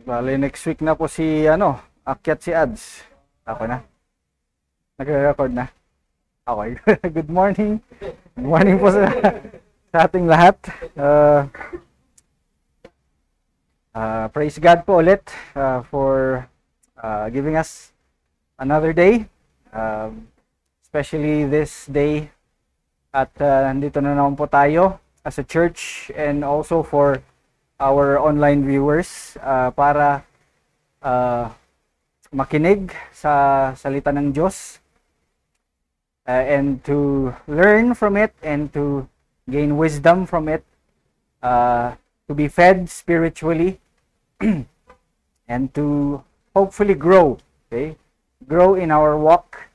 Bale, next week na po si, akyat si Ads. Ako na. Nagre-record na. Okay. Good morning. Good morning po sa ating lahat. Praise God po ulit for giving us another day. Especially this day. At nandito na naman po tayo as a church and also for our online viewers para makinig sa salita ng Diyos and to learn from it and to gain wisdom from it, to be fed spiritually and to hopefully grow, okay? Grow in our walk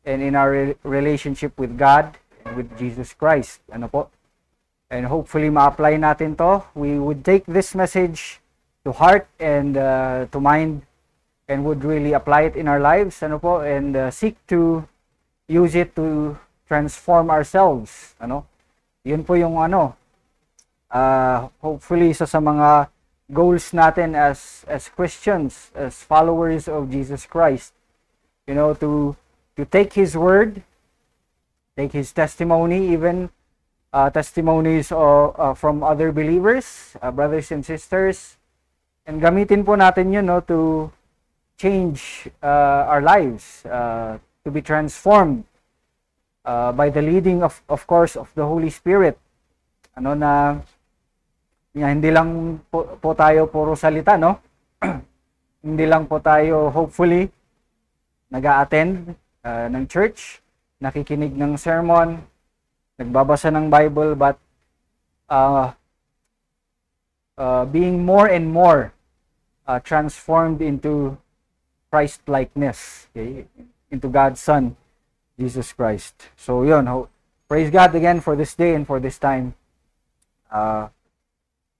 and in our relationship with God and with Jesus Christ. Ano po? And hopefully ma-apply natin to. We would take this message to heart and to mind and would really apply it in our lives, ano po, and seek to use it to transform ourselves, ano. Yun po yung hopefully isa sa mga goals natin as Christians, as followers of Jesus Christ. You know, to take his word, take his testimony, even testimonies from other believers, brothers and sisters, and gamitin po natin yun, no, to change our lives, to be transformed by the leading of course of the Holy Spirit. Ano na hindi lang po tayo puro salita, no? Hindi lang po tayo hopefully nag-a-attend ng church, nakikinig ng sermon, nagbabasa ng Bible, but being more and more transformed into Christ-likeness, okay? Into God's Son, Jesus Christ. So yun, praise God again for this day and for this time.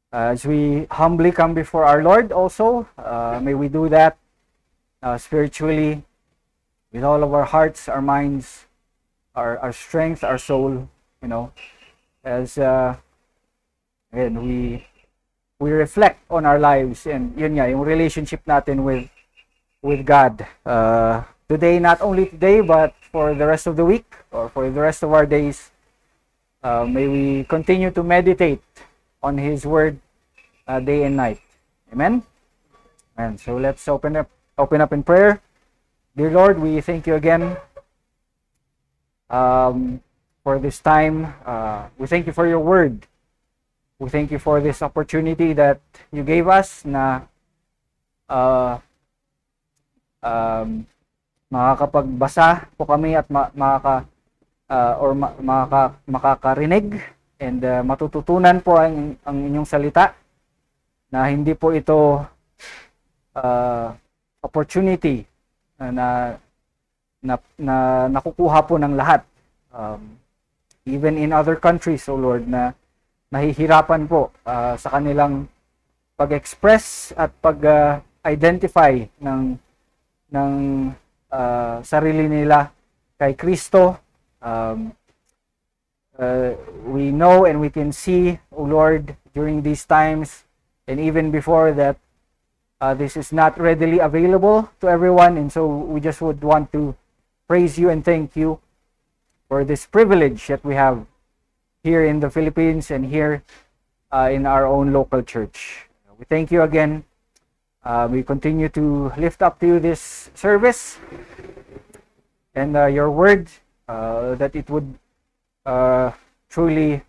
As we humbly come before our Lord also, may we do that spiritually with all of our hearts, our minds, our strength, our soul, you know, as again, we reflect on our lives and yun nga, yung relationship natin with God. Today, not only today, but for the rest of the week or for the rest of our days, may we continue to meditate on His Word day and night. Amen? And so let's open up in prayer. Dear Lord, we thank you again for this time. We thank you for your Word. We thank you for this opportunity that you gave us na makakapagbasa po kami at makakarinig and matututunan po ang inyong salita, na hindi po ito opportunity na nakukuha po ng lahat, even in other countries, O Lord, na nahihirapan po sa kanilang pag-express at pag-identify ng sarili nila kay Kristo. We know and we can see, O Lord, during these times and even before that, this is not readily available to everyone, and so we just would want to praise you and thank you for this privilege that we have here in the Philippines and here in our own local church. We thank you again. We continue to lift up to you this service and your word, that it would truly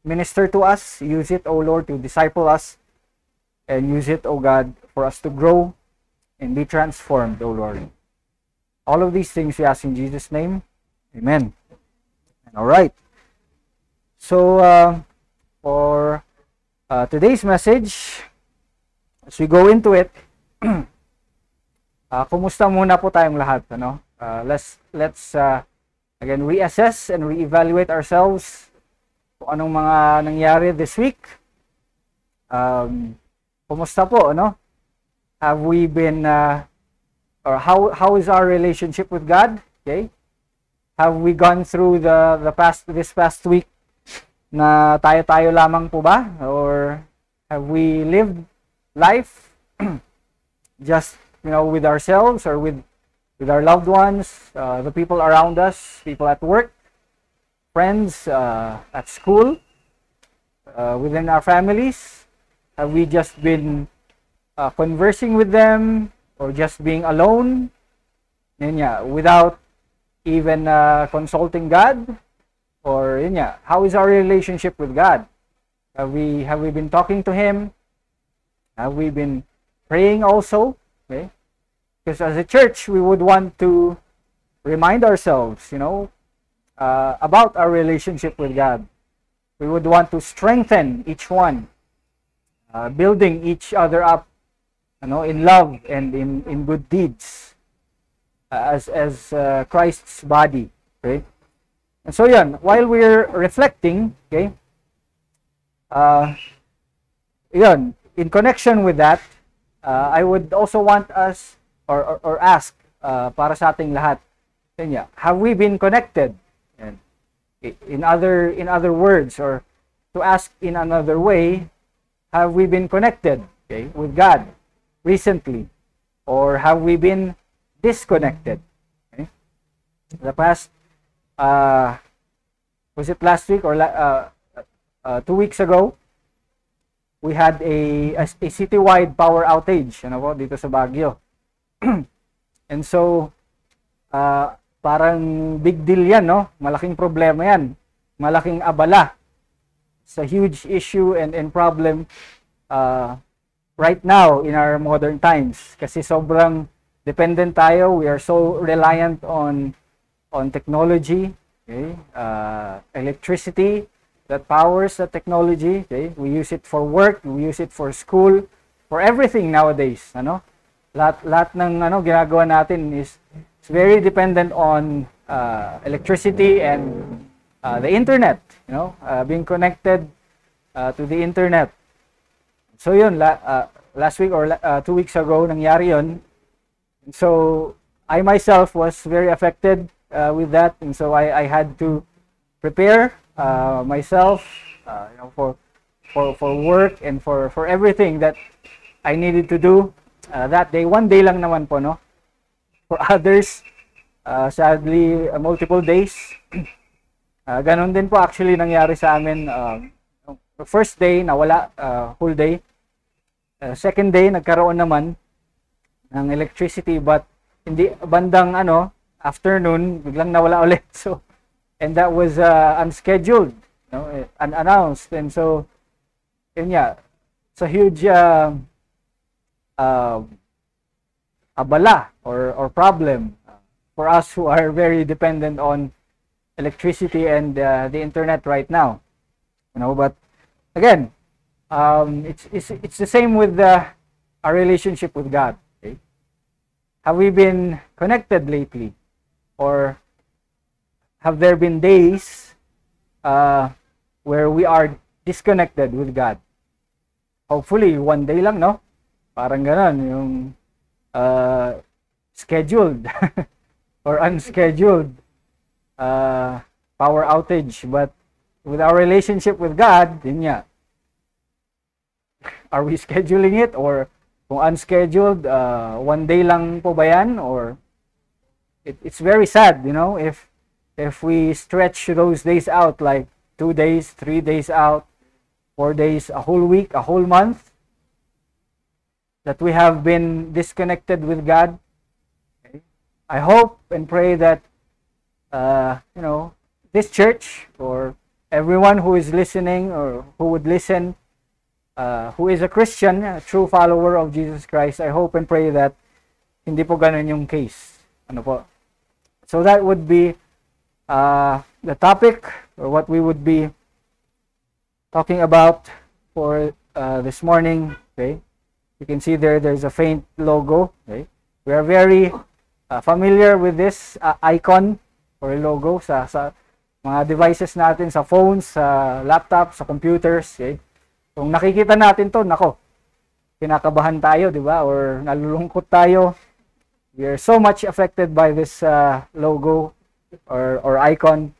minister to us. Use it, O Lord, to disciple us, and use it, O God, for us to grow and be transformed, O Lord. All of these things we ask in Jesus' name. Amen. All right. So for today's message, as we go into it, kumusta muna po tayong lahat, ano? Let's again reassess and reevaluate ourselves kung anong mga nangyari this week. Kumusta po, ano? Have we been or how is our relationship with God? Okay? Have we gone through this past week na tayo lamang po ba? Or have we lived life, just, with ourselves or with our loved ones, the people around us, people at work, friends, at school, within our families? Have we just been conversing with them, or just being alone? Without even consulting God? Or how is our relationship with God? Have we been talking to Him? Have we been praying also? Okay? Because as a church, we would want to remind ourselves, about our relationship with God. We would want to strengthen each one, building each other up, in love and in good deeds, as Christ's body. Okay? And so while we're reflecting, okay, in connection with that, I would also want us or ask para sa ating lahat, have we been connected? And in other words, or to ask in another way, have we been connected, okay, with God recently, or have we been disconnected? Okay? The past, was it last week or 2 weeks ago, we had a citywide power outage, dito sa Baguio. And so, parang big deal yan, no? Malaking problema yan. Malaking abala. It's a huge issue and problem right now in our modern times. Kasi sobrang dependent tayo. We are so reliant on technology, okay? Electricity that powers the technology. Okay? We use it for work, we use it for school, for everything nowadays. Lahat ng ginagawa natin is very dependent on electricity and the internet. Being connected to the internet. So yun, last week or 2 weeks ago, nangyari yun. So I myself was very affected with that, and so I had to prepare myself, for work and for everything that I needed to do that day. One day lang naman po, no? For others, sadly, multiple days. Ganon din po actually nangyari sa amin. The first day, nawala, whole day. Second day, nagkaroon naman ng electricity, but hindi bandang afternoon, biglang nawala ulit. So, and that was unscheduled, unannounced. And so, it's a huge abala or problem for us who are very dependent on electricity and the internet right now. But again, it's the same with our relationship with God. Okay? Have we been connected lately, or have there been days where we are disconnected with God? Hopefully, one day lang, no? Parang ganon, yung scheduled or unscheduled power outage. But with our relationship with God, are we scheduling it? Or kung unscheduled, one day lang po ba yan? Or it's very sad, if we stretch those days out, like 2 days, 3 days out, 4 days, a whole week, a whole month, that we have been disconnected with God. Okay? I hope and pray that, this church, or everyone who is listening or who would listen, who is a Christian, a true follower of Jesus Christ, I hope and pray that hindi po ganun yung case. So that would be the topic, or what we would be talking about for this morning. Okay, you can see there's a faint logo. Okay, we are very familiar with this icon or logo sa mga devices natin, sa phones, sa laptops, sa computers. Okay, kung nakikita natin to, kinakabahan tayo, di ba? Or nalulungkot tayo. We are so much affected by this logo or icon.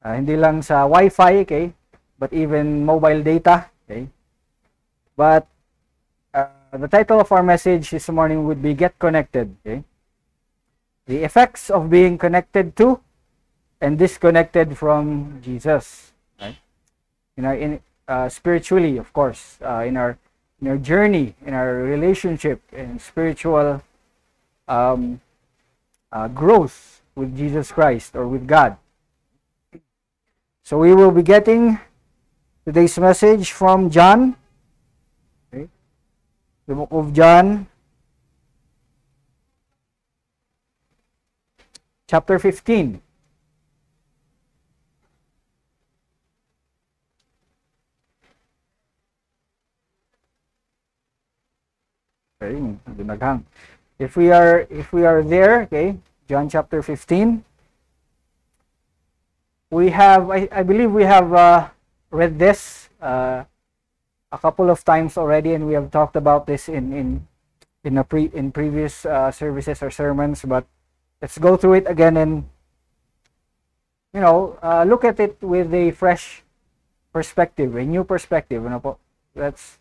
Hindi lang sa Wi-Fi, okay? But even mobile data, okay? But The title of our message this morning would be Get Connected. Okay? The effects of being connected to and disconnected from Jesus. Right? Spiritually, of course, in our journey, in our relationship, in spiritual growth with Jesus Christ or with God. So we will be getting today's message from John. Okay? The book of John, chapter 15. Okay, if we are there, okay, John chapter 15. We have, I believe we have read this a couple of times already, and we have talked about this in previous services or sermons. But let's go through it again and look at it with a fresh perspective, a new perspective. Let's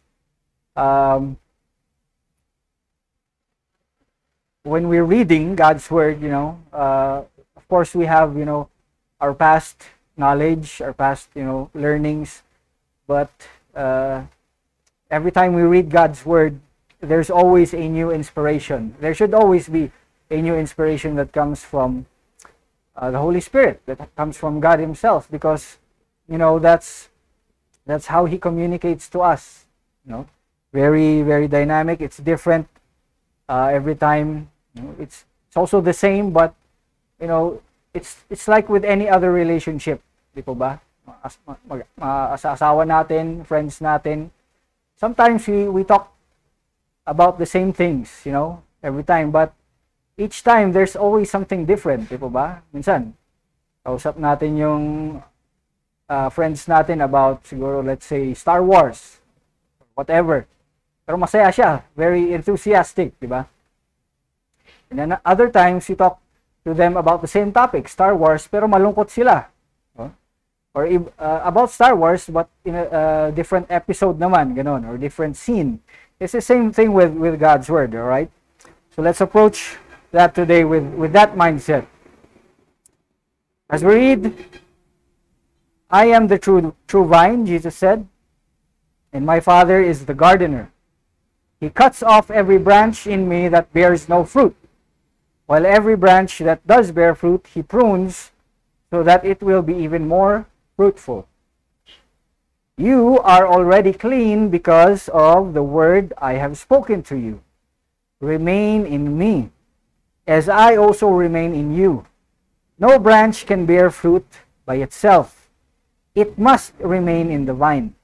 when we're reading God's word, of course we have our past knowledge, our past learnings, but every time we read God's word, there's always a new inspiration. There should always be a new inspiration that comes from the Holy Spirit, that comes from God Himself, because that's how He communicates to us. Very, very dynamic. It's different every time. It's also the same, but it's like with any other relationship, di po ba? Sa asawa natin, friends natin, sometimes we talk about the same things, every time, but each time there's always something different, di po ba? Minsan, kausap natin yung friends natin about siguro, let's say, Star Wars, whatever. Pero masaya siya, very enthusiastic, di ba? And then other times, you talk to them about the same topic, Star Wars, pero malungkot sila. Or about Star Wars, but in a different episode naman, ganon, or different scene. It's the same thing with God's Word, all right? So let's approach that today with that mindset. As we read, I am the true vine, Jesus said, and my Father is the gardener. He cuts off every branch in me that bears no fruit, while every branch that does bear fruit, He prunes, so that it will be even more fruitful. You are already clean because of the word I have spoken to you. Remain in me, as I also remain in you. No branch can bear fruit by itself. It must remain in the vine.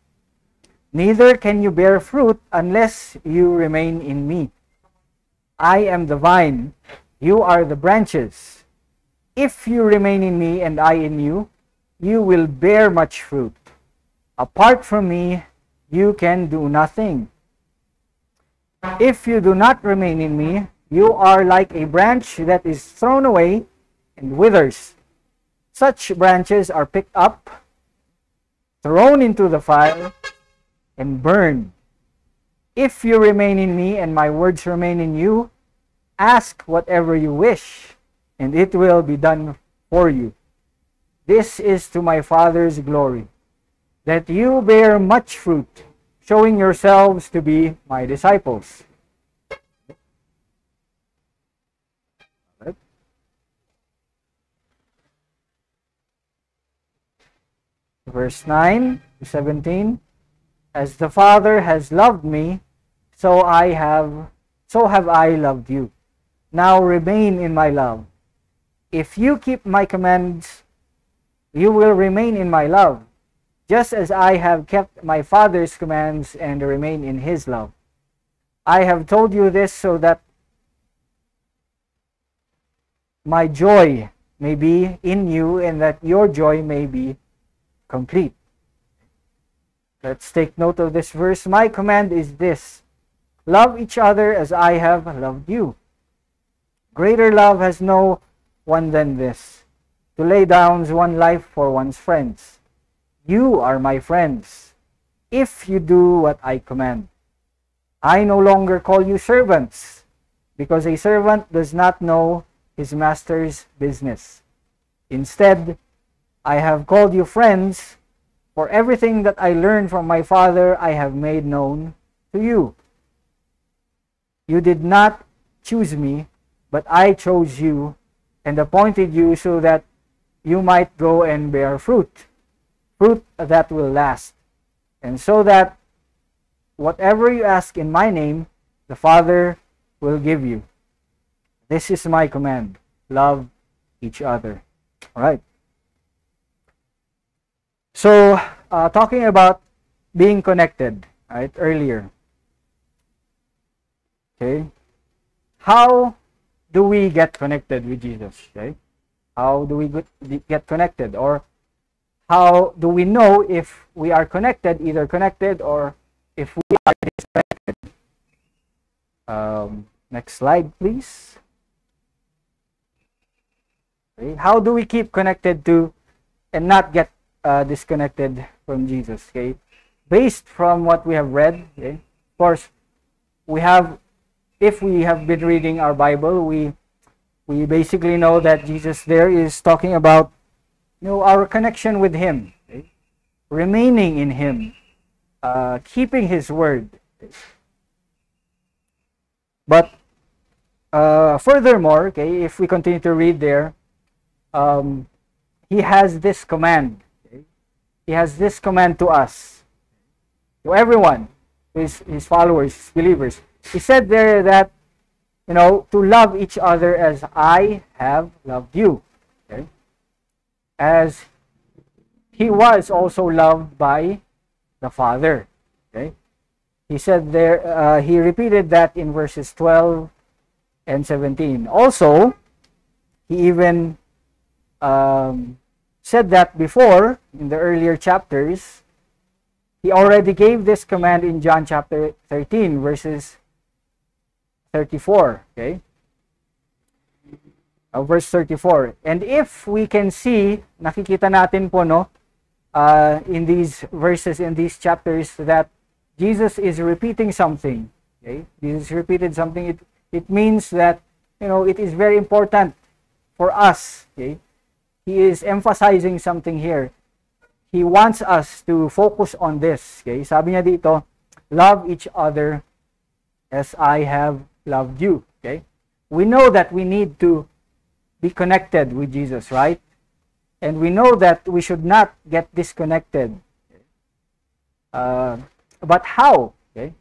Neither can you bear fruit unless you remain in me. I am the vine, you are the branches. If you remain in me and I in you, you will bear much fruit. Apart from me, you can do nothing. If you do not remain in me, you are like a branch that is thrown away and withers. Such branches are picked up, thrown into the fire, and burned. If you remain in me and my words remain in you, ask whatever you wish, and it will be done for you. This is to my Father's glory, that you bear much fruit, showing yourselves to be my disciples. Verse 9 to 17. As the Father has loved me, so have I loved you. Now remain in my love. If you keep my commands, you will remain in my love, just as I have kept my Father's commands and remain in His love. I have told you this so that my joy may be in you and that your joy may be complete. Let's take note of this verse. My command is this: love each other as I have loved you. Greater love has no one than this, to lay down one's life for one's friends. You are my friends, if you do what I command. I no longer call you servants, because a servant does not know his master's business. Instead, I have called you friends, for everything that I learned from my Father I have made known to you. You did not choose me, but I chose you and appointed you so that you might go and bear fruit, fruit that will last, and so that whatever you ask in my name, the Father will give you. This is my command: love each other. All right. So, talking about being connected, right, earlier. Okay. How do we get connected with Jesus? Okay. How do we get connected? Or how do we know if we are connected, either connected or if we are disconnected? Next slide, please. Okay. How do we keep connected to and not get disconnected from Jesus? Okay, based from what we have read, okay, of course, we have, if we have been reading our Bible, we basically know that Jesus there is talking about, our connection with Him, okay? Remaining in Him, keeping His word. But furthermore, okay, if we continue to read there, He has this command. He has this command to us, to everyone, his followers, his believers. He said there that, to love each other as I have loved you. Okay? As He was also loved by the Father. Okay? He said there, He repeated that in verses 12 and 17. Also, He even said that before, in the earlier chapters. He already gave this command in John chapter 13, verses 34. Okay? Verse 34. And if we can see, nakikita natin po, in these verses, in these chapters, that Jesus is repeating something. Okay? Jesus repeated something. It means that, it is very important for us. Okay? He is emphasizing something here. He wants us to focus on this. Okay? Sabi niya dito, love each other as I have loved you. Okay? We know that we need to be connected with Jesus, right? And we know that we should not get disconnected. But how? Okay?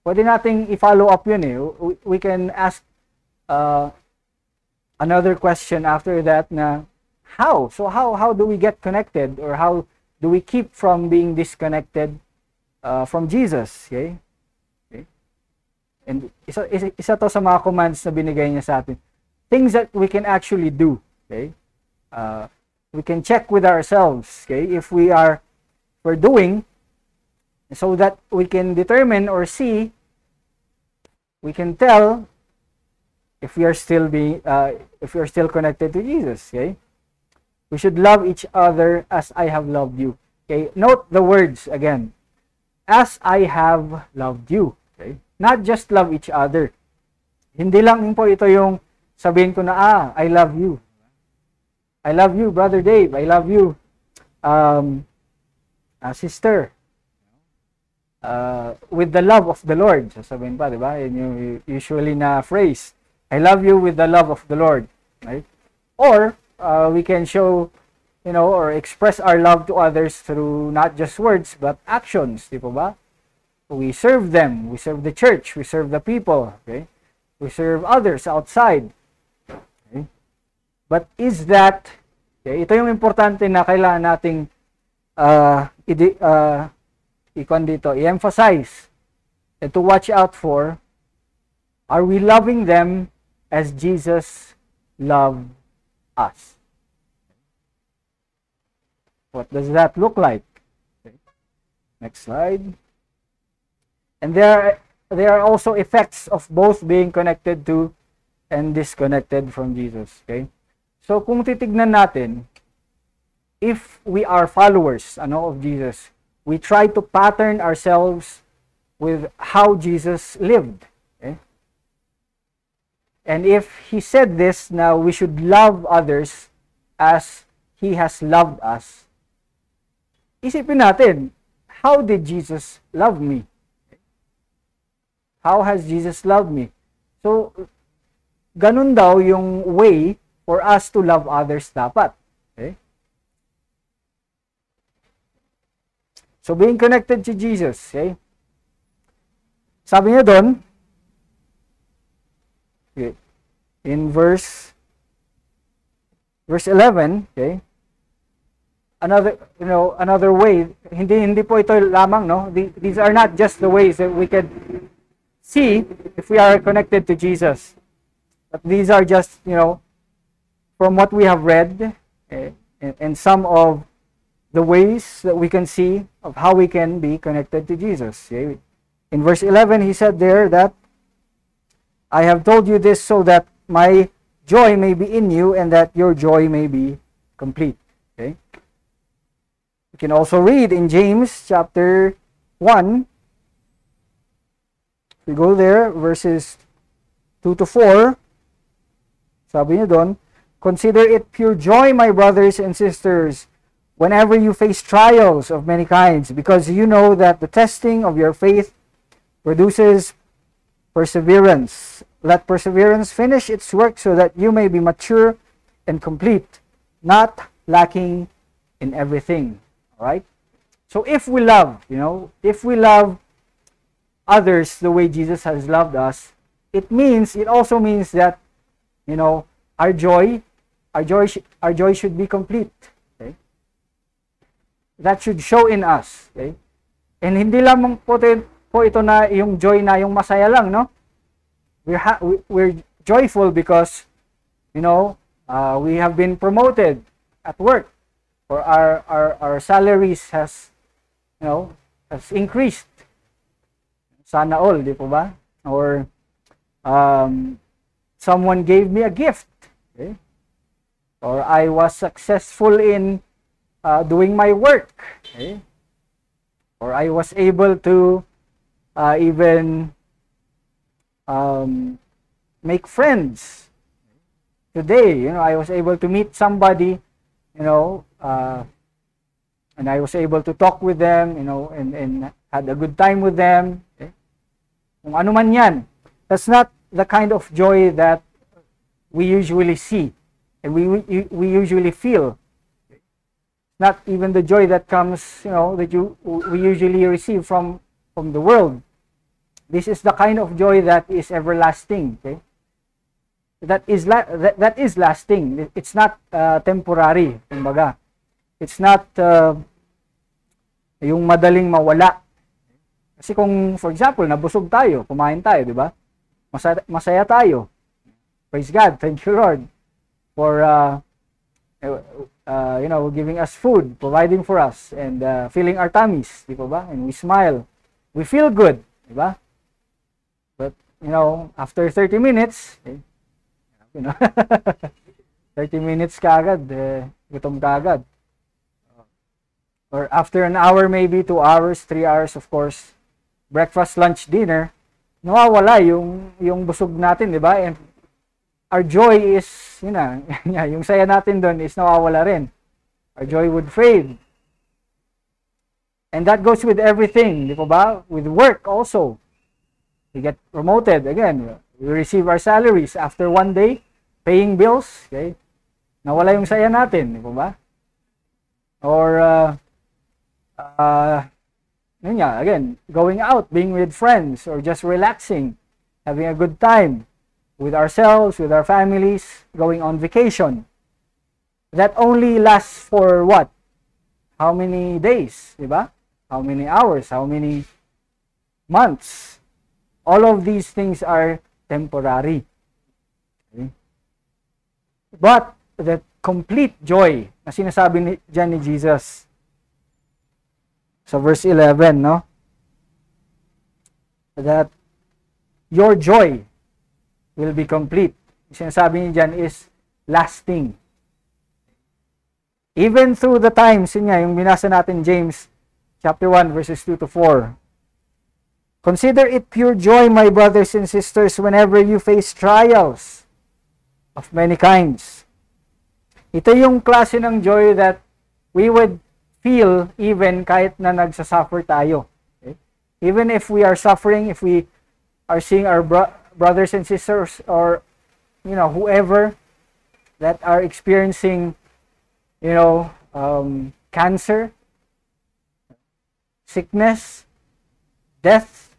Pwede nating i-follow up yun eh. We can ask another question after that na, how? So how do we get connected, or how do we keep from being disconnected from Jesus? Okay? Okay? And isa to sa mga commands na binigay niya sa atin. Things that we can actually do. Okay? We can check with ourselves, okay, if we're doing, so that we can determine or see, we can tell if we are still connected to Jesus. Okay? We should love each other as I have loved you. Okay? Note the words again. As I have loved you. Okay? Not just love each other. Hindi lang po ito yung sabihin ko na, I love you. I love you, Brother Dave. I love you, sister. With the love of the Lord. Sasabihin pa, di ba? Yun yung usually na phrase. I love you with the love of the Lord. Right? Or, we can show, or express our love to others through not just words, but actions. Di po ba? We serve them. We serve the church. We serve the people. Okay? We serve others outside. Okay? But is that, okay, ito yung importante na kailangan nating i-emphasize and to watch out for. Are we loving them as Jesus loved us? What does that look like? Okay. Next slide. And there are also effects of both being connected to and disconnected from Jesus. Okay? So kung titignan natin, if we are followers of Jesus, we try to pattern ourselves with how Jesus lived. Okay? And if he said this, now we should love others as he has loved us. Isipin natin, how did Jesus love me? How has Jesus loved me? So, ganun daw yung way for us to love others dapat. Okay? So, being connected to Jesus, okay? Sabi niya doon, okay, in verse 11, okay? Another way, hindi po ito lamang, no? These are not just the ways that we could see if we are connected to Jesus. But these are just, from what we have read, and some of the ways that we can see of how we can be connected to Jesus. Okay? In verse 11, he said there that, I have told you this so that my joy may be in you and that your joy may be complete. Okay? You can also read in James chapter 1. We go there, verses 2 to 4. Sabi niya doon, consider it pure joy, my brothers and sisters, whenever you face trials of many kinds, because you know that the testing of your faith produces perseverance. Let perseverance finish its work so that you may be mature and complete, not lacking in everything. All right? So if we love, if we love others the way Jesus has loved us, it also means that, our joy should be complete. Okay? That should show in us. Okay? And hindi lamang po ito na yung joy na yung masaya lang, no? We're joyful because, we have been promoted at work, or our salaries has increased. Sana all, di po ba? Or someone gave me a gift. Okay? Or I was successful in doing my work. Okay? Or I was able to even make friends. Today, I was able to meet somebody, and I was able to talk with them, and had a good time with them. Okay? Kung ano man yan, that's not the kind of joy that we usually see and we usually feel. Not even the joy that comes, that we usually receive from the world. This is the kind of joy that is everlasting. Okay? That is lasting. It's not temporary, kumbaga. It's not yung madaling mawala. Kasi kung, for example, nabusog tayo, kumain tayo, di ba? Masaya tayo. Praise God. Thank you, Lord, for giving us food, providing for us, and filling our tummies, di ba? And we smile. We feel good, di ba? But, after 30 minutes, 30 minutes kaagad, gutom kaagad. Or after an hour, maybe 2 hours, 3 hours, of course, breakfast, lunch, dinner, nawawala yung busog natin, di ba? And our joy is, yung saya natin doon is nawawala rin. Our joy would fade. And that goes with everything, di ba? With work also. We get promoted. Again, we receive our salaries after one day, paying bills, okay? Nawala yung saya natin, di ba? Or, again, going out, being with friends, or just relaxing, having a good time with ourselves, with our families, going on vacation. That only lasts for what? How many days, diba? How many hours? How many months? All of these things are temporary. Okay? But the complete joy na sinasabi dyan ni Jesus, so verse 11, no? That your joy will be complete. Sinasabi niya dyan is lasting. Even through the times, yun nga, yung binasa natin James chapter 1 verses 2 to 4. Consider it pure joy, my brothers and sisters, whenever you face trials of many kinds. Ito yung klase ng joy that we would feel even kahit na nagsasuffer tayo. Okay? Even if we are suffering, if we are seeing our brothers and sisters or whoever that are experiencing cancer, sickness, death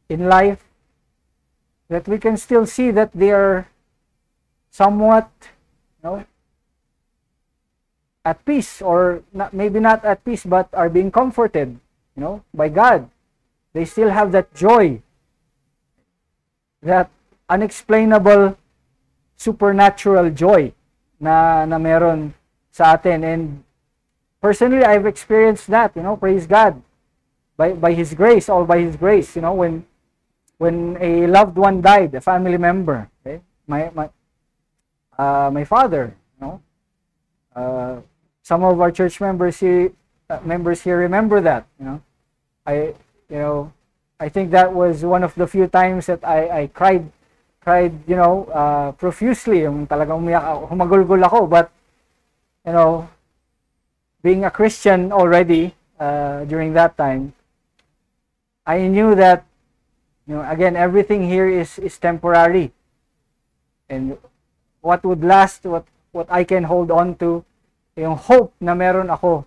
in life, that we can still see that they are somewhat at peace, or maybe not at peace, but are being comforted by God. They still have that joy, that unexplainable supernatural joy na meron sa atin. And personally, I've experienced that, praise God, by His grace, all by His grace. When a loved one died, a family member, okay? My father, some of our church members here remember that. I think that was one of the few times that I cried profusely. Yung talagang umiyak ako, humagulgol ako. But being a Christian already during that time, I knew that again, everything here is temporary, and what would last, what I can hold on to, yung hope na meron ako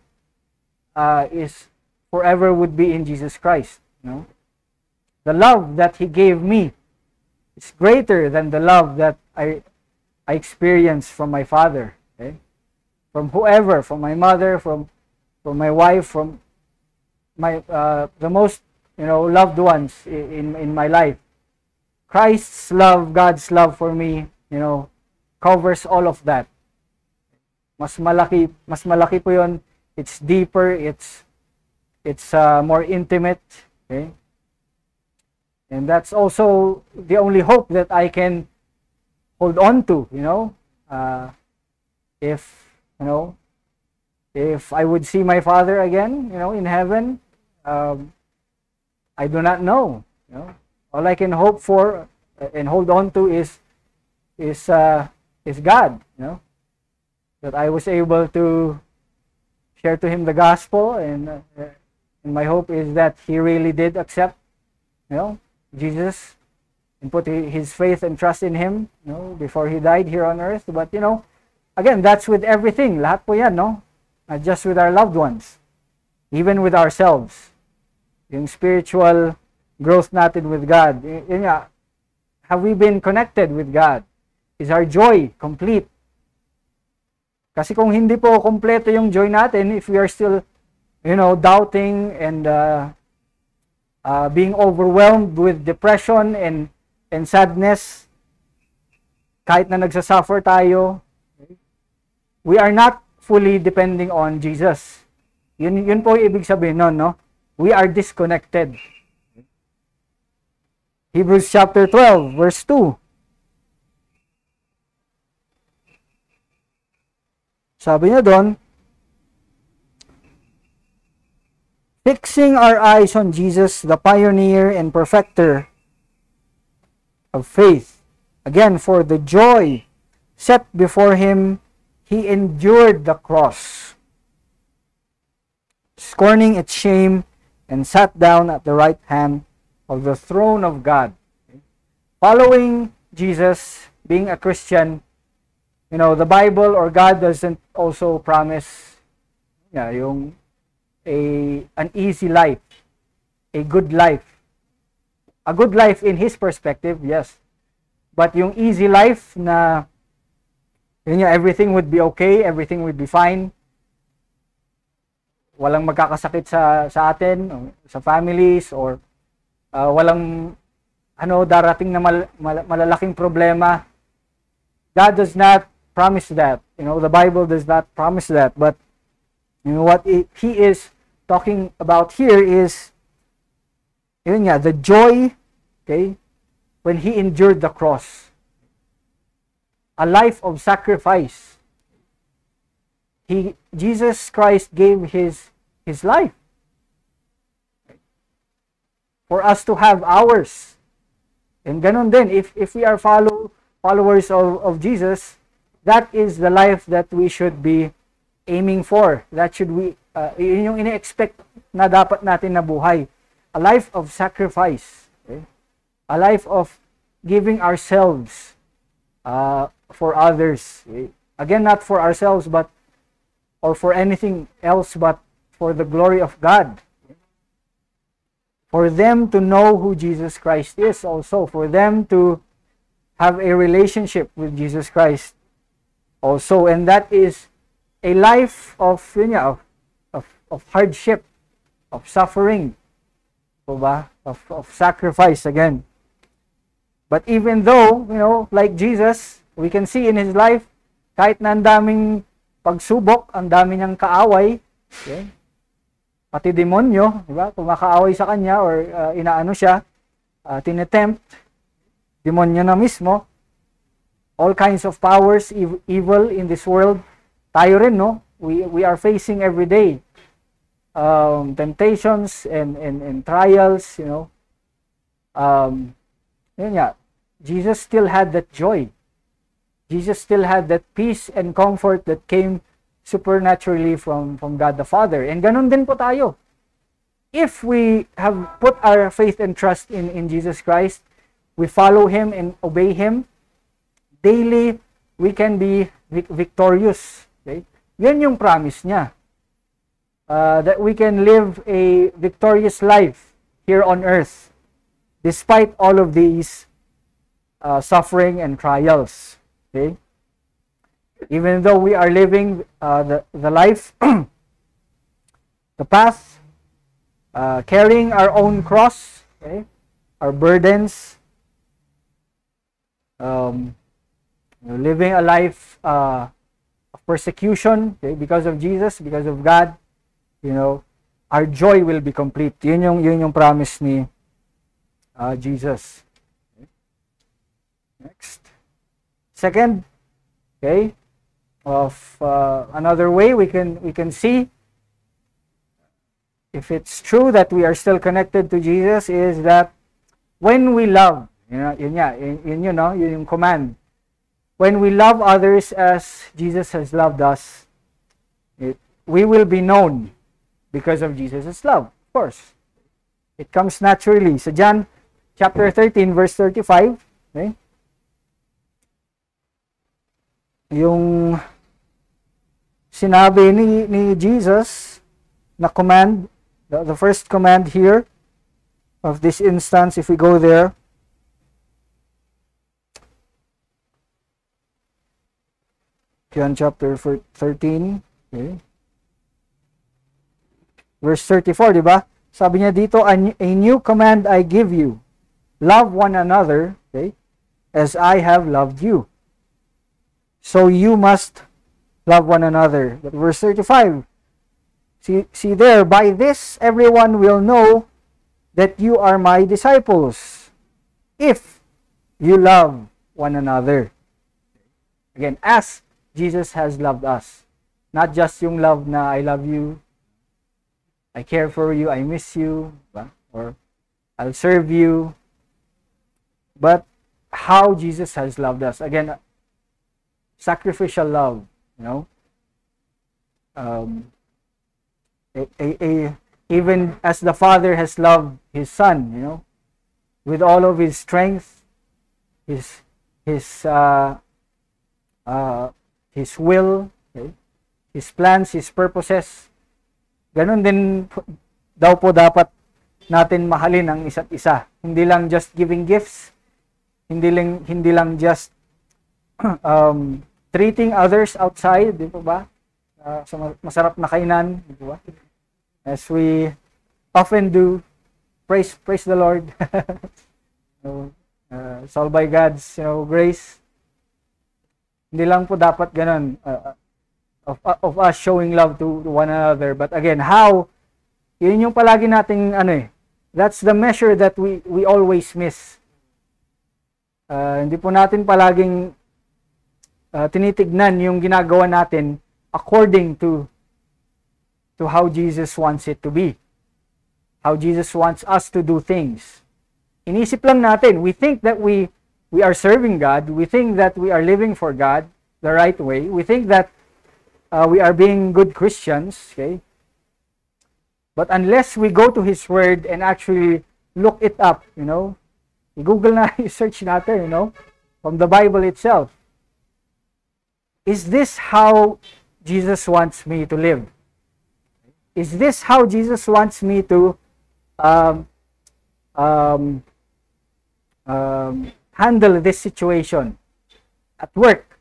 is forever would be in Jesus Christ. The love that He gave me is greater than the love that I experienced from my father, okay? From whoever, from my mother, from my wife, from my the most loved ones in my life. Christ's love, God's love for me, covers all of that. Mas malaki po 'yon. It's deeper, it's more intimate, okay? And that's also the only hope that I can hold on to, if I would see my father again, in heaven, I do not know, all I can hope for and hold on to is God, that I was able to share to him the gospel, and my hope is that he really did accept, Jesus, and put his faith and trust in him, before he died here on earth. But again, that's with everything. Lahat po yan, no? Not just with our loved ones, even with ourselves. Yung spiritual growth natin with God. Yun nga, have we been connected with God? Is our joy complete? Kasi kung hindi po kompleto yung joy natin, if we are still, doubting and being overwhelmed with depression and sadness, kahit na nagsasuffer tayo, we are not fully depending on Jesus. Yun po yung ibig sabihin nun, no? We are disconnected. Hebrews chapter 12, verse 2. Sabi niya doon, fixing our eyes on Jesus, the pioneer and perfecter of faith. Again, for the joy set before him, he endured the cross, scorning its shame, and sat down at the right hand of the throne of God. Following Jesus, being a Christian, the Bible or God doesn't also promise an easy life, a good life. A good life in His perspective, yes. But yung easy life na everything would be okay, everything would be fine. Walang magkakasakit sa atin, sa families, or walang darating na malalaking problema. God does not promise that. The Bible does not promise that. But what He is talking about here is the joy, okay, when He endured the cross. A life of sacrifice. Jesus Christ gave his life. for us to have ours. And ganun din, if we are followers of Jesus, that is the life that we should be aiming for. That should yun yung ine-expect na dapat natin na buhay. A life of sacrifice. Okay? A life of giving ourselves for others. Okay? Again, not for ourselves, but or for anything else, but for the glory of God. For them to know who Jesus Christ is also. For them to have a relationship with Jesus Christ also. And that is a life of hardship, of suffering, of sacrifice again. But even though, like Jesus, we can see in his life, kahit na ang daming pagsubok, ang dami niyang kaaway, okay? Pati demonyo, di ba? Kumakaaway sa kanya or inaano siya, tinetempt, demonyo na mismo, all kinds of powers, evil in this world, tayo rin, no? We are facing every day temptations and trials, yun nga, Jesus still had that joy. Jesus still had that peace and comfort that came supernaturally from God the Father. And ganun din po tayo. If we have put our faith and trust in Jesus Christ, we follow Him and obey Him, daily we can be victorious. Okay? Yan yung promise niya. That we can live a victorious life here on earth despite all of these suffering and trials. Okay? Even though we are living the life, the path, carrying our own cross, okay? Our burdens, living a life of persecution, okay? Because of Jesus, because of God, our joy will be complete. Yun yung promise ni Jesus. Okay. Next. Second, okay, of another way we can see if it's true that we are still connected to Jesus is that when we love, yun yung command. When we love others as Jesus has loved us, we will be known because of Jesus' love. Of course, it comes naturally. So John chapter 13 verse 35, okay? Yung sinabi ni Jesus na command, the first command here of this instance, if we go there, John chapter 13, okay, verse 34, di ba? Sabi niya dito, a new command I give you, love one another, okay, as I have loved you. So you must love one another. But verse 35, see there, by this everyone will know that you are my disciples, if you love one another. Again, as Jesus has loved us. Not just yung love na I love you, I care for you, I miss you, or I'll serve you. But how Jesus has loved us. Again, sacrificial love, even as the Father has loved His Son, with all of His strength, His will, okay? His plans, His purposes. Ganon din daw po dapat natin mahalin ang isa't isa. Hindi lang just giving gifts, hindi lang just treating others outside, di po ba? Sa masarap na kainan, di po ba? As we often do, praise the Lord. It's all by God's grace. Hindi lang po dapat ganun of us showing love to one another. But again, how? Yun yung palagi nating that's the measure that we always miss. Hindi po natin palaging tinitignan yung ginagawa natin according to how Jesus wants it to be. how Jesus wants us to do things. Inisip lang natin, we think that we are serving God, we think that we are living for God the right way, we think that we are being good Christians, okay? But unless we go to His Word and actually look it up, i-Google na, i-search natin, from the Bible itself. Is this how Jesus wants me to live? Is this how Jesus wants me to handle this situation at work?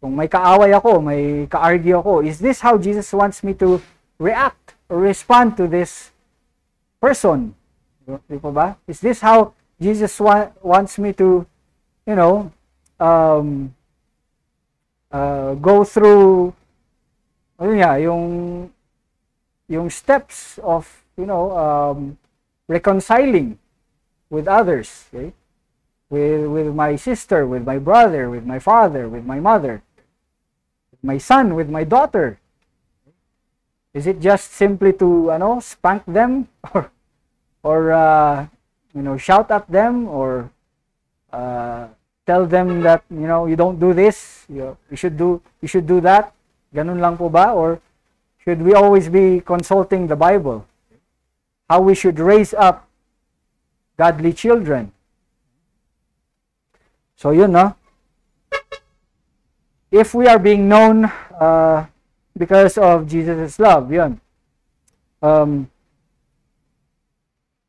Kung may kaaway ako, may ka-argue ako, is this how Jesus wants me to react or respond to this person? Di po ba? Is this how Jesus wants me to, go through, yung steps of, reconciling with others, okay? With my sister, with my brother, with my father, with my mother, with my son, with my daughter. Is it just simply to, spank them or shout at them or tell them that, you don't do this, you should do that? Ganun lang po ba? Or should we always be consulting the Bible? How we should raise up godly children? So yun, no? If we are being known because of Jesus' love, yun.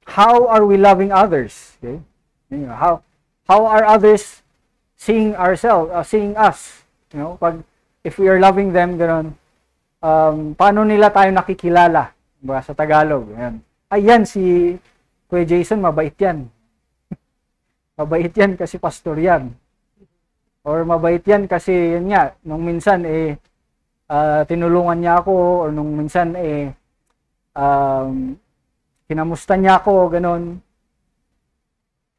How are we loving others? Okay? How are others seeing ourselves, seeing us? If we are loving them, gano'n, paano nila tayo nakikilala? Sa Tagalog. Ayan, si Kuya Jason, mabait yan. Mabait yan kasi pastor yan. Or mabait yan kasi, yun nga, nung minsan, tinulungan niya ako, or nung minsan, kinamusta niya ako, gano'n.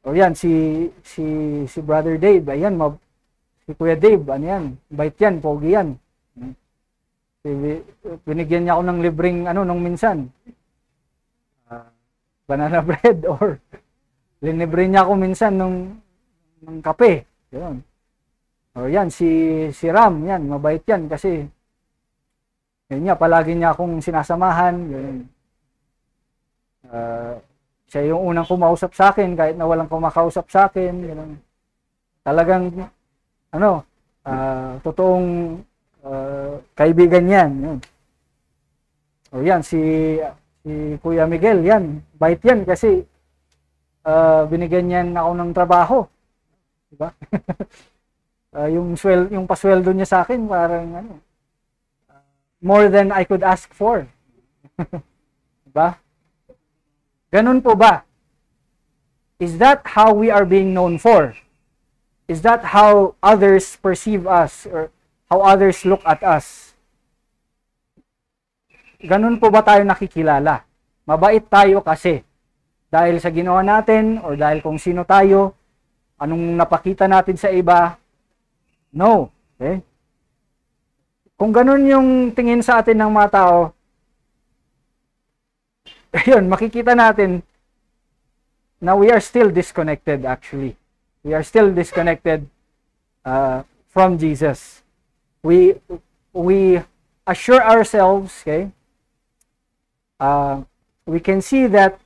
O yan, si Brother Dave, ayan, si Kuya Dave, ano yan, bait yan, pogi yan. Binigyan niya ako ng libreng, nung minsan, banana bread, or linibre niya ako minsan ng kape. Yun. O yan, si Ram, yan, mabait yan kasi, yun niya, palagi niya akong sinasamahan. Yun. Siya yung unang kumausap sa akin kahit na walang kumakausap sa akin. Yun. Talagang totoong kaibigan yan. Yun. O yan, si Kuya Miguel, yan, bait yan kasi binigyan niyan ako ng trabaho. Diba? Yung pasweldo niya sa akin parang more than I could ask for. Diba? Ganun po ba? Is that how we are being known for? Is that how others perceive us or how others look at us? Ganun po ba tayo nakikilala? Mabait tayo kasi dahil sa ginawa natin or dahil kung sino tayo, anong napakita natin sa iba? No. Okay? Kung ganun yung tingin sa atin ng mga tao, ayun, makikita natin na we are still disconnected actually. We are still disconnected from Jesus. We assure ourselves, okay? We can see that,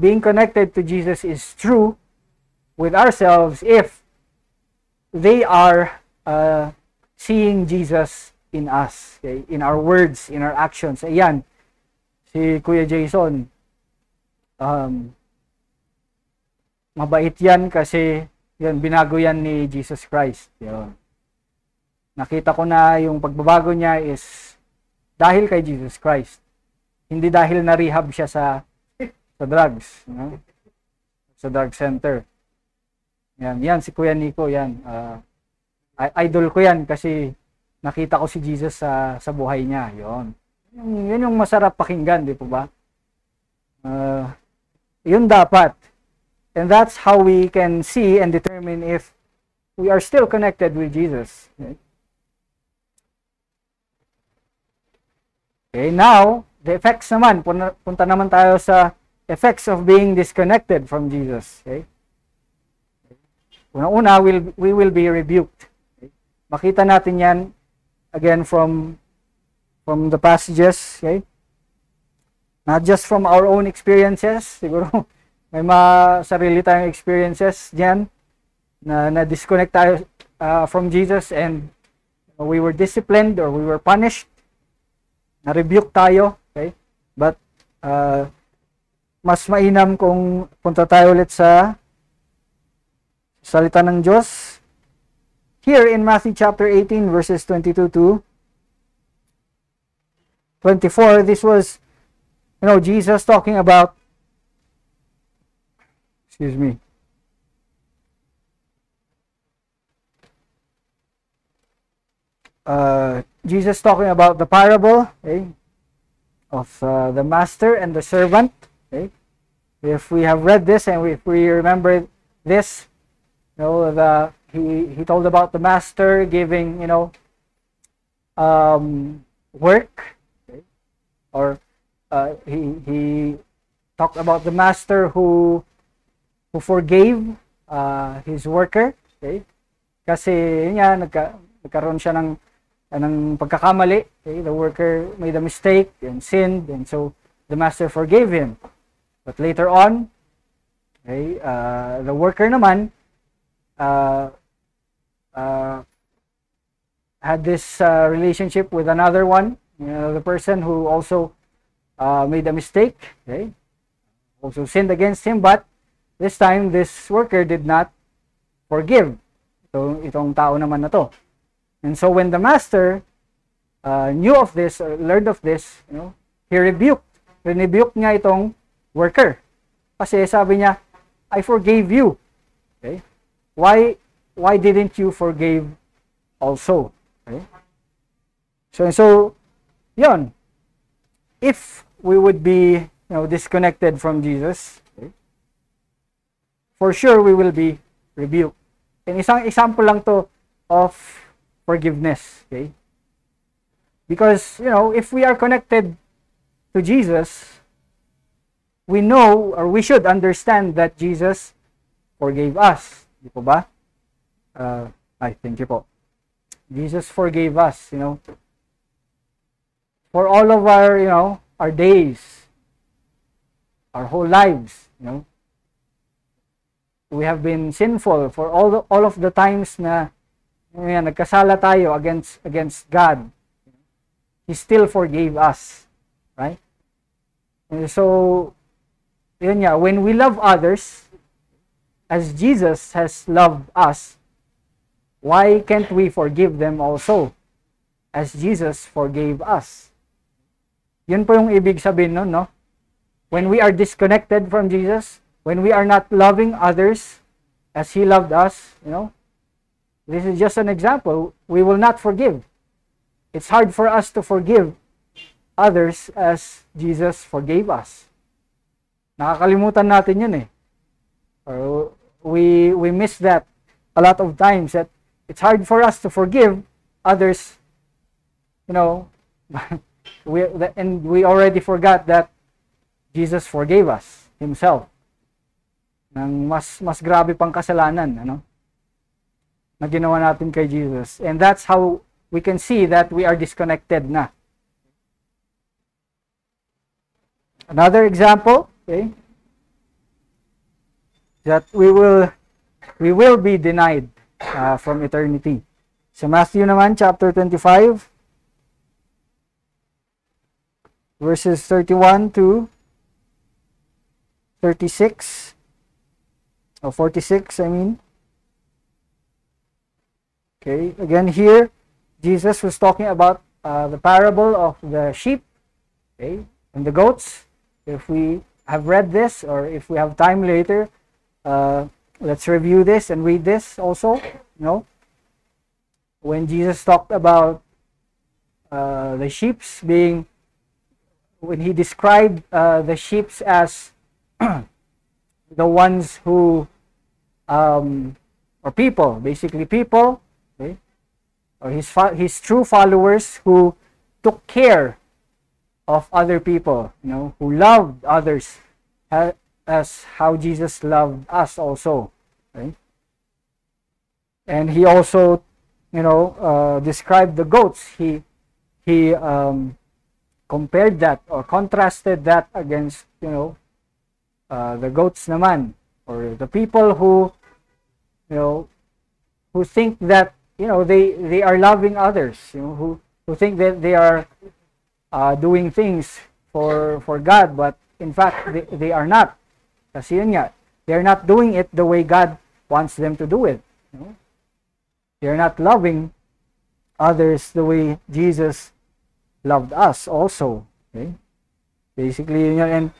being connected to Jesus is true with ourselves if they are seeing Jesus in us, okay? In our words, in our actions. Ayan, si Kuya Jason, mabait yan kasi yan, binago yan ni Jesus Christ. Yun. Nakita ko na yung pagbabago niya is dahil kay Jesus Christ. Hindi dahil na-rehab siya sa drugs. Sa drug center. Yan si Kuya Nico, yan. Idol ko yan kasi nakita ko si Jesus sa buhay niya. Yun yung masarap pakinggan, di po ba? Yun dapat. And that's how we can see and determine if we are still connected with Jesus. Okay, now, the effects naman. Punta naman tayo sa effects of being disconnected from Jesus. Okay? Una-una, we will be rebuked. Okay? Makita natin yan again from the passages. Okay? Not just from our own experiences. Siguro may sarili tayong experiences diyan na disconnect tayo from Jesus and we were disciplined or we were punished. Na-rebuke tayo. Okay? But mas mainam kung punta tayo ulit sa salita ng Diyos. Here in Matthew chapter 18 verses 22 to 24, this was, Jesus talking about, Jesus talking about the parable, okay, of the master and the servant. Okay? If we have read this and if we remember this, he told about the master giving, work, okay? Or he talked about the master who forgave his worker, okay? Kasi nagkaroon siya ng pagkakamali, okay? The worker made a mistake and sinned, and so the master forgave him. But later on, okay, the worker naman had this relationship with another one, the person who also made a mistake, okay? Also sinned against him, but this time this worker did not forgive itong tao naman na to. And so when the master knew of this or learned of this, he rebuked niya itong worker. Kasi sabi niya, I forgave you. Okay? Why didn't you forgive also? Okay? So yun. If we would be, disconnected from Jesus, okay, for sure we will be rebuked. And isang example lang to of forgiveness, okay? Because, if we are connected to Jesus, we know or we should understand that Jesus forgave us. Di po ba? Thank you po. Jesus forgave us, for all of our, our days, our whole lives, we have been sinful for all of the times na nagkasala tayo against God. He still forgave us, right? And so, yun nga, when we love others as Jesus has loved us, why can't we forgive them also as Jesus forgave us? Yun po yung ibig sabihin nun, no? When we are disconnected from Jesus, when we are not loving others as He loved us, this is just an example. We will not forgive. It's hard for us to forgive others as Jesus forgave us. Nakakalimutan natin yun eh. Or we miss that a lot of times, that it's hard for us to forgive others, and we already forgot that Jesus forgave us Himself ng mas grabe pang kasalanan, na ginawa natin kay Jesus. And that's how we can see that we are disconnected na. Another example, okay, that we will be denied from eternity. So Matthew naman, chapter 25, verses 31 to 36, or 46, I mean. Okay, again here, Jesus was talking about the parable of the sheep, okay, and the goats. If we have read this, or if we have time later, let's review this and read this also. When Jesus talked about the sheep being, when He described the sheep as the ones who, or people, basically people, okay, or his true followers who took care of other people, who loved others as how Jesus loved us also. Okay? And he also, described the goats. He compared that or contrasted that against, the goats naman, or the people who, who think that, they are loving others, who think that they are doing things for God, but in fact they are not. Kasi yun nga, they're not doing it the way God wants them to do it. They're not loving others the way Jesus loved us also. Okay? Basically, yun. And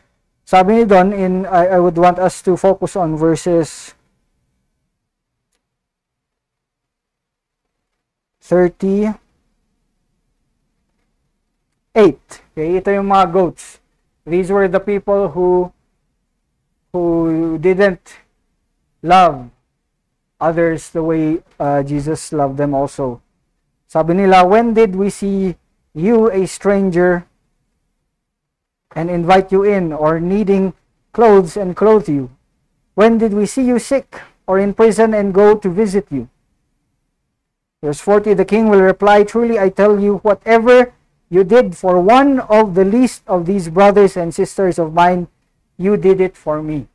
sabi niya doon, I would want us to focus on verses 38. Okay, ito yung mga goats. These were the people who didn't love others the way Jesus loved them also. Sabi nila, when did we see you, a stranger, and invite you in, or needing clothes and clothe you? When did we see you sick or in prison and go to visit you? Verse 40, the king will reply, truly I tell you, whatever you did for one of the least of these brothers and sisters of mine, you did it for me.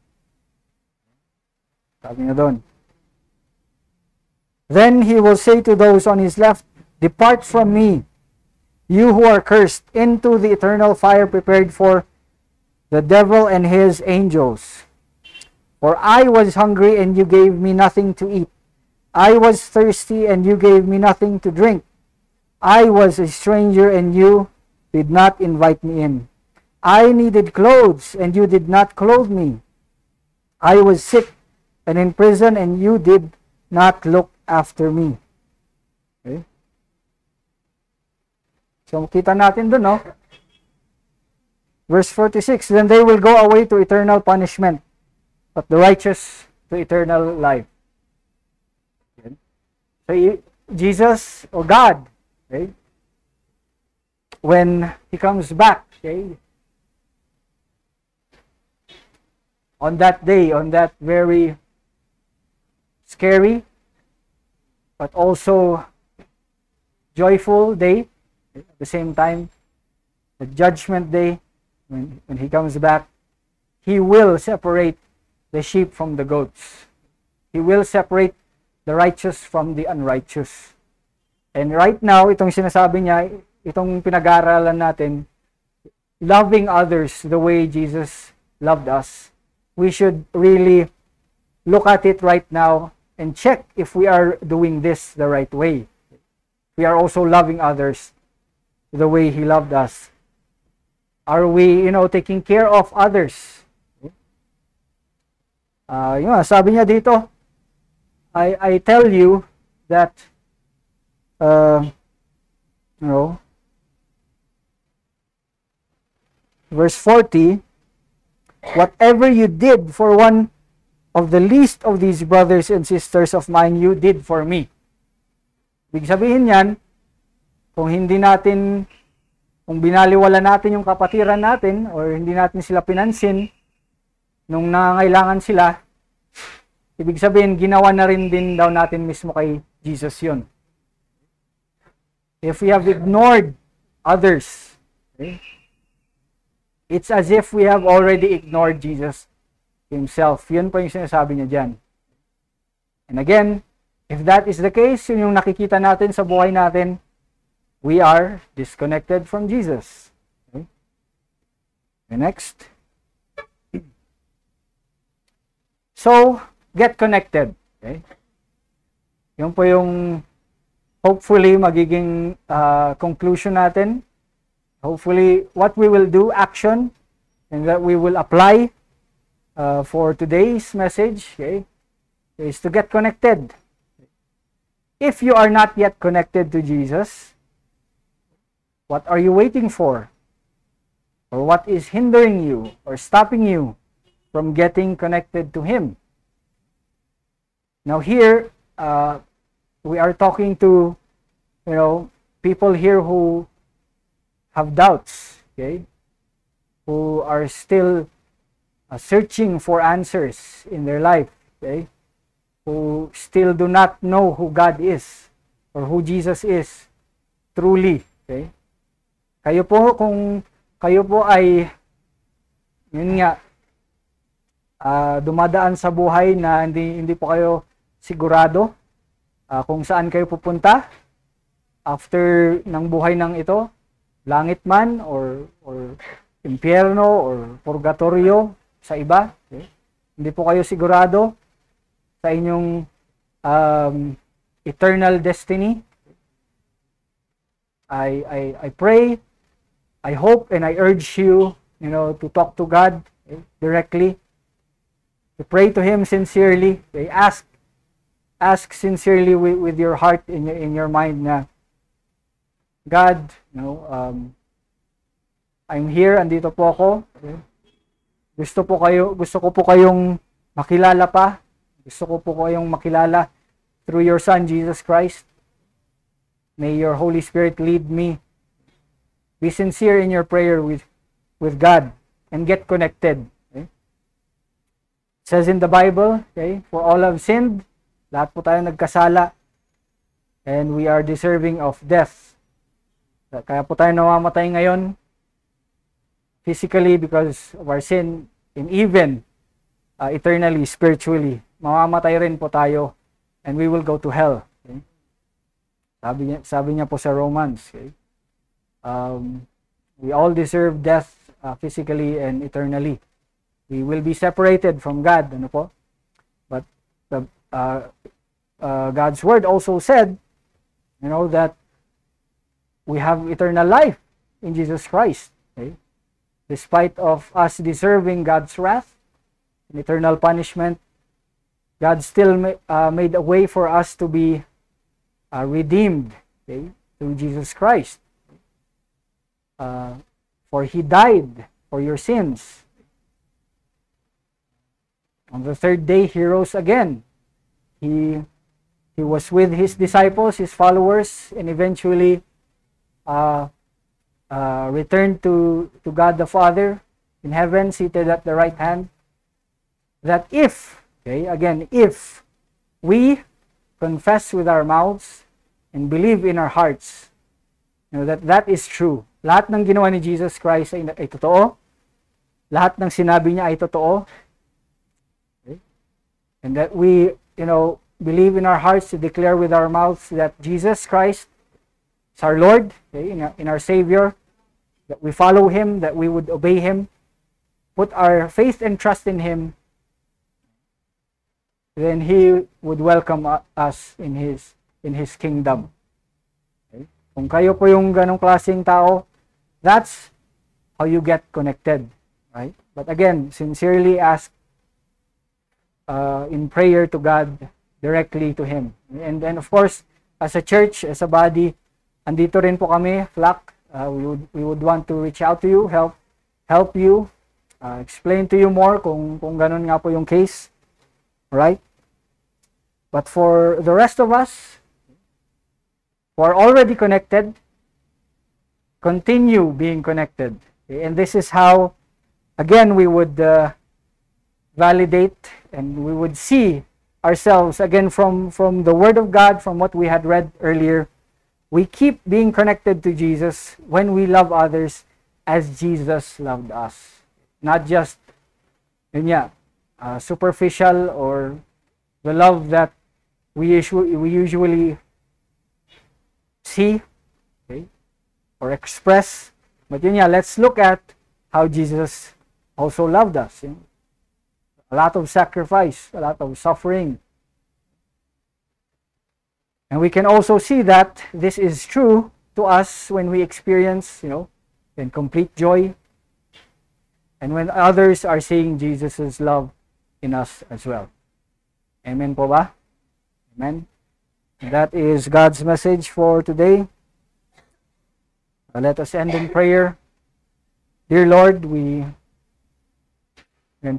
Sabi niya doon. Then he will say to those on his left, depart from me, you who are cursed, into the eternal fire prepared for the devil and his angels. For I was hungry, and you gave me nothing to eat. I was thirsty, and you gave me nothing to drink. I was a stranger, and you did not invite me in. I needed clothes, and you did not clothe me. I was sick and in prison, and you did not look after me. Okay? So, kita natin dun, no? Verse 46, then they will go away to eternal punishment, but the righteous to eternal life. Okay? So, Jesus, or God, okay, when He comes back, okay, on that day, on that very scary, but also joyful day, at the same time, the judgment day, when He comes back, He will separate the sheep from the goats. He will separate the righteous from the unrighteous. And right now, itong sinasabi niya, itong pinag-aaralan natin, loving others the way Jesus loved us, we should really look at it right now and check if we are doing this the right way. We are also loving others the way He loved us. Are we, taking care of others? Sabi niya dito, I tell you that, verse 40, whatever you did for one of the least of these brothers and sisters of mine, you did for me. Ibig sabihin yan, kung binaliwala natin yung kapatiran natin, or hindi natin sila pinansin nung nangangailangan sila, ibig sabihin, ginawa na rin din daw natin mismo kay Jesus yun. If we have ignored others, okay, it's as if we have already ignored Jesus Himself. Yun po yung sinasabi niya dyan. And again, if that is the case, yun yung nakikita natin sa buhay natin, we are disconnected from Jesus. Okay? And next. So, get connected. Okay? Yun po yung hopefully magiging conclusion natin. Hopefully, what we will do, action, and that we will apply for today's message, okay, is to get connected. If you are not yet connected to Jesus, what are you waiting for? Or what is hindering you or stopping you from getting connected to Him? Now here, we are talking to, people here who have doubts, okay, who are still searching for answers in their life, okay? Who still do not know who God is or who Jesus is truly, okay? Kayo po, kung kayo po ay, yun nga, dumadaan sa buhay na hindi po kayo sigurado kung saan kayo pupunta after ng buhay ng ito, langit man or impyerno or purgatorio sa iba, okay? Hindi po kayo sigurado sa inyong eternal destiny. I pray, I hope, and I urge you, to talk to God, okay, directly, to pray to Him sincerely, okay? Ask sincerely with your heart in your mind na, God, I'm here, andito po ako. Okay? Gusto ko po kayong makilala pa. Gusto ko po kayong makilala through your Son, Jesus Christ. May your Holy Spirit lead me. Be sincere in your prayer with God and get connected. Okay? It says in the Bible, okay, for all have sinned, lahat po tayo nagkasala, and we are deserving of death. Kaya po tayo namamatay ngayon, physically because of our sin, and even eternally, spiritually. Mamamatay rin po tayo, and we will go to hell. Okay? Sabi niya po sa Romans, okay? We all deserve death physically and eternally. We will be separated from God. Ano po? But God's word also said, that we have eternal life in Jesus Christ. Okay? Despite of us deserving God's wrath and eternal punishment, God still made a way for us to be redeemed, okay, through Jesus Christ. For He died for your sins. On the third day, He rose again. He was with His disciples, His followers, and eventually returned to God the Father in heaven, seated at the right hand. That if we confess with our mouths and believe in our hearts, that is true. Lahat ng ginawa ni Jesus Christ ay totoo. Lahat ng sinabi niya ay totoo. Okay? And that we, believe in our hearts, to declare with our mouths that Jesus Christ is our Lord, okay, in our Savior, that we follow Him, that we would obey Him, put our faith and trust in Him, then He would welcome us in His kingdom. Okay? Kung kayo po yung ganong klaseng tao, that's how you get connected, right? But again, sincerely ask in prayer to God, directly to Him. And then of course, as a church, as a body, andito rin po kami, Flock. We would want to reach out to you, help you, explain to you more kung ganun nga po yung case, right? But for the rest of us who are already connected, continue being connected. Okay? And this is how, again, we would validate and we would see ourselves, again, from the Word of God, from what we had read earlier. We keep being connected to Jesus when we love others as Jesus loved us. Not just superficial or the love that we usually see, okay, or express. But let's look at how Jesus also loved us. A lot of sacrifice, a lot of suffering. And we can also see that this is true to us when we experience, in complete joy, and when others are seeing Jesus' love in us as well. Amen po ba? Amen. And that is God's message for today. Let us end in prayer. Dear Lord, we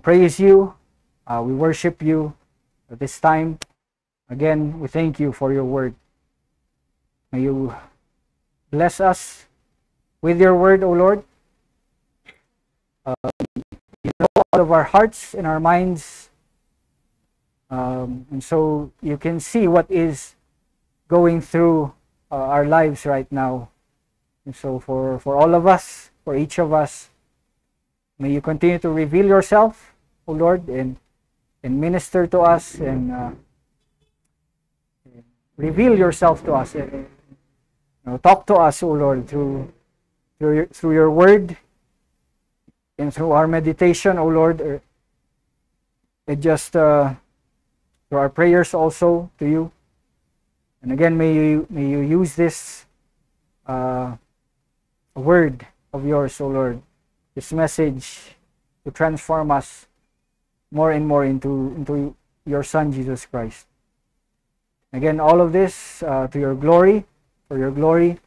praise you. We worship you at this time. Again, we thank you for your word. May you bless us with your word, O Lord. You know all of our hearts and our minds. And so you can see what is going through our lives right now. And so for all of us, for each of us, may you continue to reveal yourself, O Lord, and minister to us, and reveal yourself to us, and talk to us, O Lord, through your word and through our meditation, O Lord, and just through our prayers also to you. And again, may you use this word of yours, O Lord, this message, to transform us more and more into your Son, Jesus Christ. Again, all of this to your glory, for your glory.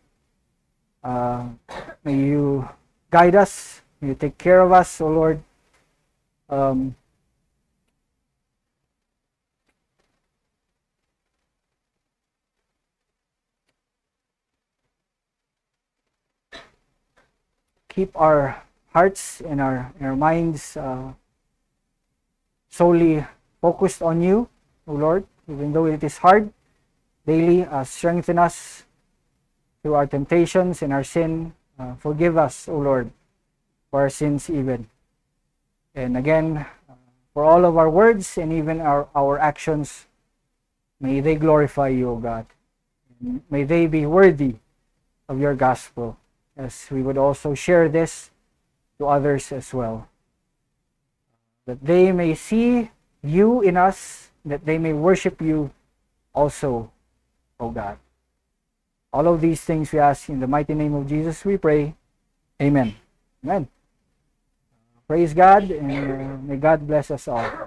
May you guide us, may you take care of us, O Lord. Keep our hearts and our minds solely focused on you, O Lord, even though it is hard daily. Strengthen us through our temptations and our sin. Forgive us, O Lord, for our sins even. And again, for all of our words and even our actions, may they glorify you, O God. May they be worthy of your gospel, as we would also share this to others as well, that they may see you in us, that they may worship you also, O God. All of these things we ask in the mighty name of Jesus, we pray. Amen. Amen. Praise God, and may God bless us all.